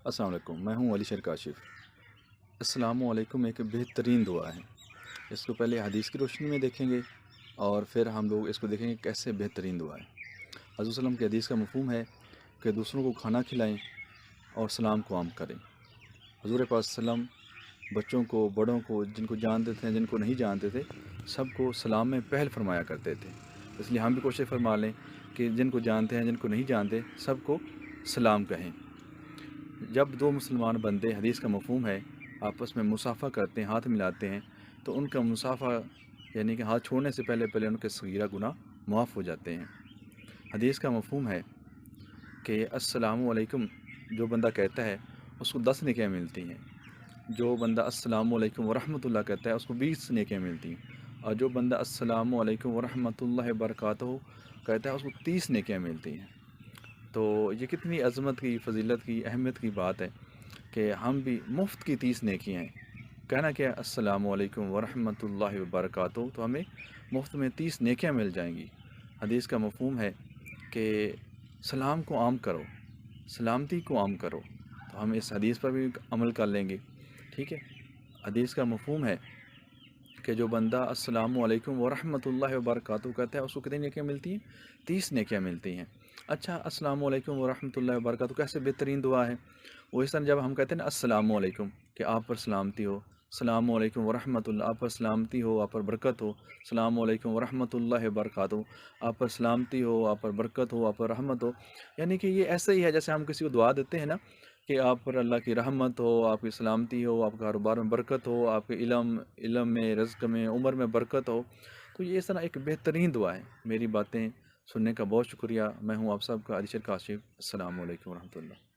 अस्सलाम वालेकुम, मैं हूँ अली शेर काशिफ़। अस्सलामु अलैकुम एक बेहतरीन दुआ है। इसको पहले हदीस की रोशनी में देखेंगे और फिर हम लोग इसको देखेंगे कैसे बेहतरीन दुआ है। हज़रत सल्लम की हदीस का मफ़हूम है कि दूसरों को खाना खिलाएं और सलाम को आम करें। हुज़ूर पाक सल्लम बच्चों को, बड़ों को, जिनको जानते थे, जिनको नहीं जानते थे, सबको सलाम में पहल फरमाया करते थे। इसलिए हम भी कोशिश फरमा लें कि जिनको जानते हैं, जिनको नहीं जानते, सबको सलाम कहें। जब दो मुसलमान बंदे, हदीस का मफ़हूम है, आपस में मुसाफ़ा करते हैं, हाथ मिलाते हैं, तो उनका मुसाफ़ा यानी कि हाथ छोड़ने से पहले पहले उनके सगीरा गुनाह मुआफ़ हो जाते हैं। हदीस का मफ़हूम है कि अस्सलामु अलैकुम जो बंदा कहता है उसको 10 नेकियां मिलती हैं। जो बंदा अस्सलामु अलैकुम व रहमतुल्लाह कहता है उसको 20 नेकियां मिलती हैं। और जो बंदा अस्सलामु अलैकुम व रहमतुल्लाहि व बरकातहू कहता है उसको 30 नेकियां मिलती हैं। तो ये कितनी अज़मत की, फ़ज़ीलत की, अहमियत की बात है कि हम भी मुफ़्त की 30 नेकियां हैं। कहना क्या है अस्सलामु अलैकुम व रहमतुल्लाहि व बरकातहू, तो हमें मुफ़्त में 30 नेकियां मिल जाएंगी। हदीस का मफ़हूम है कि सलाम को आम करो, सलामती को आम करो। तो हम इस हदीस पर भी अमल कर लेंगे। ठीक है। हदीस का मफ़हूम है कि जो बंदा अस्सलामु अलैकुम व रहमतुल्लाहि व बरकातहू कहता है उसको कितनी नेकियां मिलती हैं? 30 नेकियां मिलती हैं। अच्छा, अस्सलामु अलैकुम व रहमतुल्लाहि व बरकातहू कैसे बेहतरीन दुआ है। वो इस तरह जब हम कहते हैं ना अस्सलामु अलैकुम कि आप पर सलामती हो, सलामु अलैकुम व रहमतुल्लाह आप पर सलामती हो, आप पर बरकत हो, सलामु अलैकुम व रहमतुल्लाहि व बरकातहू आप पर सलामती हो, आप पर बरकत हो, आप पर रहमत हो। यानी कि ये ऐसा ही है जैसे हम किसी को दुआ देते हैं ना कि आप पर अल्लाह की रहमत हो, आपकी सलामती हो, आपके कारोबार में बरकत हो, आपके इल्म में, रिज़्क़ में, उम्र में बरकत हो। तो ये इस तरह एक बेहतरीन दुआ है। मेरी बातें सुनने का बहुत शुक्रिया। मैं हूँ आप सबका अली शेर काशिफ़। अस्सलामु अलैकुम व रहमतुल्लाह।